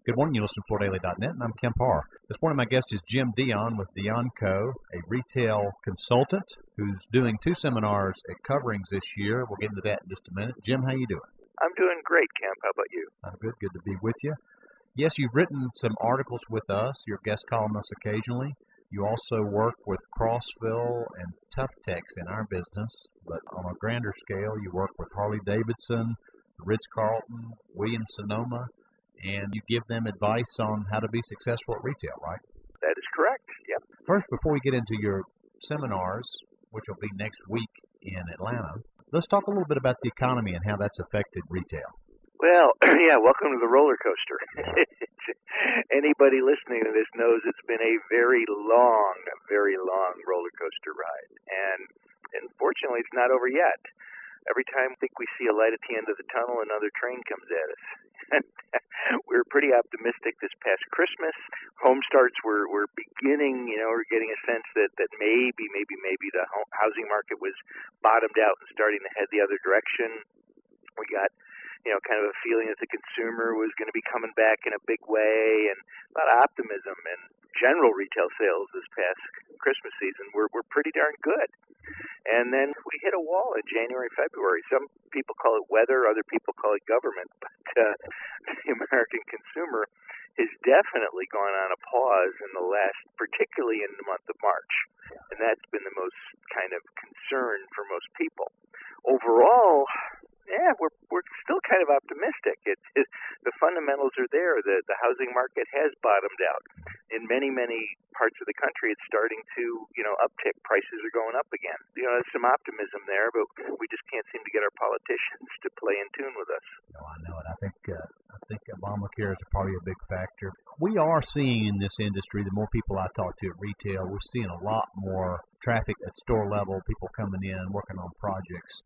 Good morning. You listen to FloorDaily.net, and I'm Kemp Harr. This morning, my guest is Jim Dion with Dion Co., a retail consultant who's doing 2 seminars at Coverings this year. We'll get into that in just a minute. Jim, how you doing? I'm doing great, Kemp. How about you? I'm good. Good to be with you. Yes, you've written some articles with us. You're guest columnist occasionally. You also work with Crossville and Tough Techs in our business, but on a grander scale, you work with Harley-Davidson, Ritz-Carlton, Williams-Sonoma, and you give them advice on how to be successful at retail, right? That is correct, yep. First, before we get into your seminars, which will be next week in Atlanta, let's talk a little bit about the economy and how that's affected retail. Well, yeah, welcome to the roller coaster. Anybody listening to this knows it's been a very long roller coaster ride. And unfortunately, it's not over yet. Every time I think we see a light at the end of the tunnel, another train comes at us. We're pretty optimistic this past Christmas. Home starts were beginning, we're getting a sense that maybe the housing market was bottomed out and starting to head the other direction. We got kind of a feeling that the consumer was going to be coming back in a big way, and a lot of optimism. And general retail sales this past Christmas season were pretty darn good. And then we hit a wall in January, February. Some people call it weather, other people call it government. But the American consumer has definitely gone on a pause in the last, particularly in the month of March. And that's been the most kind of concern for most people. Overall, yeah, we're still kind of optimistic. The fundamentals are there. The housing market has bottomed out. In many parts of the country, it's starting to uptick. Prices are going up again. There's some optimism there, but we just can't seem to get our politicians to play in tune with us. No, I know it. I think Obamacare is probably a big factor. We are seeing in this industry, the more people I talk to at retail, we're seeing a lot more traffic at store level, people coming in, working on projects.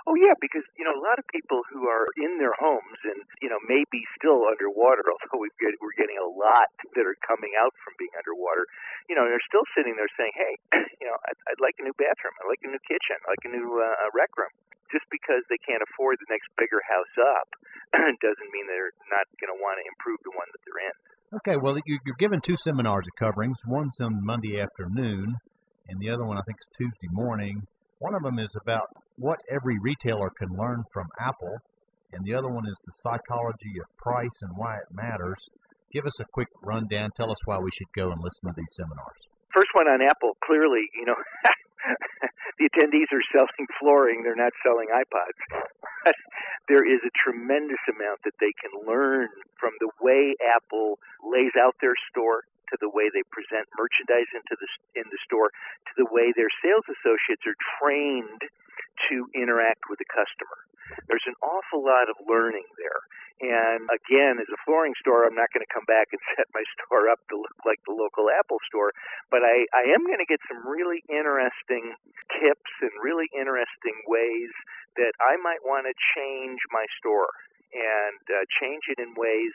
Oh, yeah, because, a lot of people who are in their homes and, maybe still underwater, although we're getting a lot that are coming out from being underwater, they're still sitting there saying, hey, I'd like a new bathroom, I'd like a new kitchen, I'd like a new rec room. Just because they can't afford the next bigger house up doesn't mean they're not going to want to improve the one that they're in. Okay, well, you're given 2 seminars at Coverings. One's on Monday afternoon, and the other one I think is Tuesday morning. One of them is about what every retailer can learn from Apple, and the other one is the psychology of price and why it matters. Give us a quick rundown. Tell us why we should go and listen to these seminars. First one on Apple, clearly, the attendees are selling flooring. They're not selling iPods. But there is a tremendous amount that they can learn from the way Apple lays out their store, to the way they present merchandise in the store, to the way their sales associates are trained to interact with the customer. There's an awful lot of learning there. And again, as a flooring store, I'm not going to come back and set my store up to look like the local Apple store, but I am going to get some really interesting tips and really interesting ways that I might want to change my store and change it in ways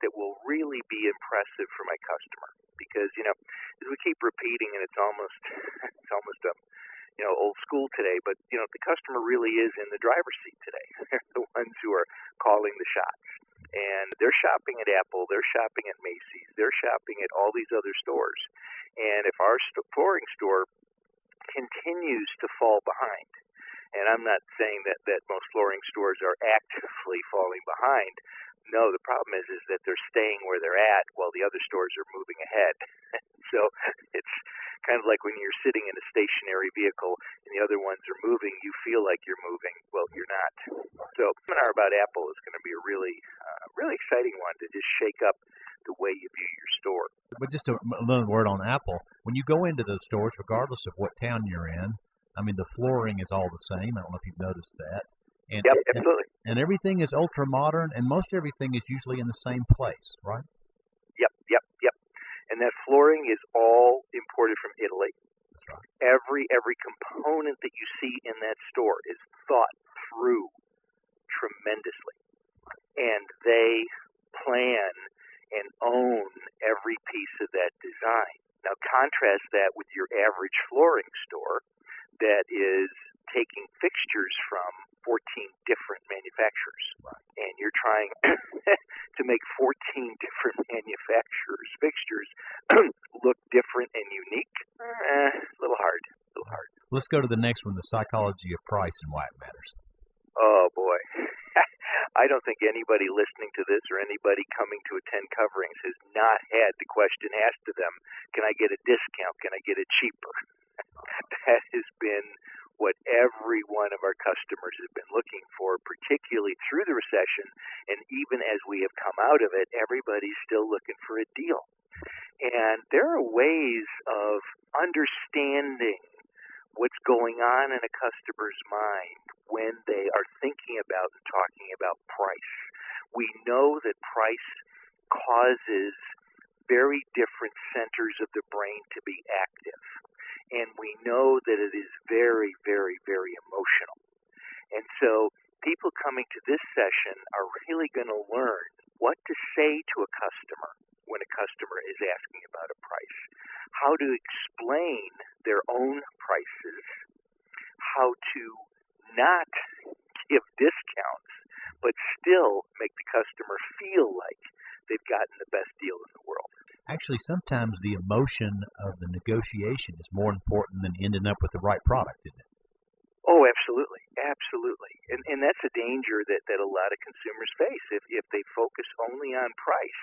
that will really be impressive for my customer. Because, as we keep repeating, and it's almost old school today, but, the customer really is in the driver's seat today. They're the ones who are calling the shots. And they're shopping at Apple, they're shopping at Macy's, they're shopping at all these other stores. And if our flooring store continues to fall behind, and I'm not saying that most flooring stores are actively falling behind. No, the problem is that they're staying where they're at while the other stores are moving ahead. So it's kind of like when you're sitting in a stationary vehicle and the other ones are moving, you feel like you're moving. Well, you're not. So the seminar about Apple is going to be a really exciting one to just shake up the way you view your store. But just another word on Apple. When you go into those stores, regardless of what town you're in, I mean, the flooring is all the same. I don't know if you've noticed that. And, yep, absolutely. And everything is ultra-modern, and most everything is usually in the same place, right? Yep. And that flooring is all imported from Italy. That's right. Every component that you see in that store is thought through tremendously. And they plan and own every piece of that design. Now, contrast that with your average flooring store that is taking fixtures from 14 different manufacturers. Right. And you're trying to make 14 different manufacturers' fixtures look different and unique. A little hard. Let's go to the next one, the psychology of price and why it matters. Oh, boy. I don't think anybody listening to this or anybody coming to attend coverings has not had the question asked to them, can I get a discount? Can I get it cheaper? That has been what every one of our customers has been looking for, particularly through the recession. And even as we have come out of it, everybody's still looking for a deal. And there are ways of understanding what's going on in a customer's mind when they are thinking about and talking about price. We know that price causes very different centers of the brain to be active. And we know that it is very, very, very emotional. And so people coming to this session are really going to learn what to say to a customer when a customer is asking about a price, how to explain their own prices, how to not give discounts, but still make the customer feel like they've gotten the best deal in the world. Actually, sometimes the emotion of the negotiation is more important than ending up with the right product, isn't it? Oh, absolutely. Absolutely. And that's a danger that a lot of consumers face. If they focus only on price,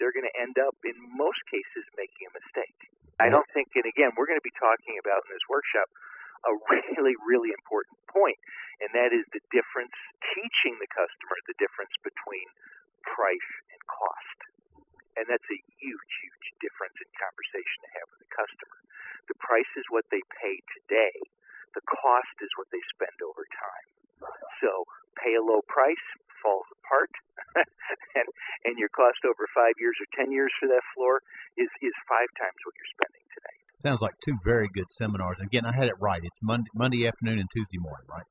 they're going to end up, in most cases, making a mistake. I don't think, and again, we're going to be talking about in this workshop a really, really important point, and that is the difference, teaching the customer the difference between price and cost. And that's a huge, huge difference in conversation to have with the customer. The price is what they pay today. The cost is what they spend over time. So pay a low price, falls apart, and your cost over 5 years or 10 years for that floor is 5 times what you're spending today. Sounds like two very good seminars. Again, I had it right. It's Monday afternoon and Tuesday morning, right?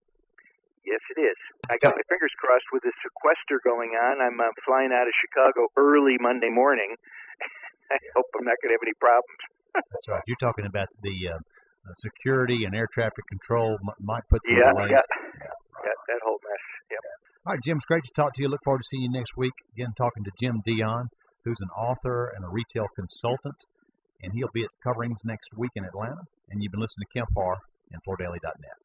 Yes, it is. I got my fingers crossed with this sequester going on. I'm flying out of Chicago early Monday morning. I hope I'm not going to have any problems. That's right. You're talking about the security and air traffic control might put some delays. That whole mess. Yep. All right, Jim, it's great to talk to you. Look forward to seeing you next week. Again, talking to Jim Dion, who's an author and a retail consultant, and he'll be at coverings next week in Atlanta. And you've been listening to Kemp Harr and FloorDaily.net.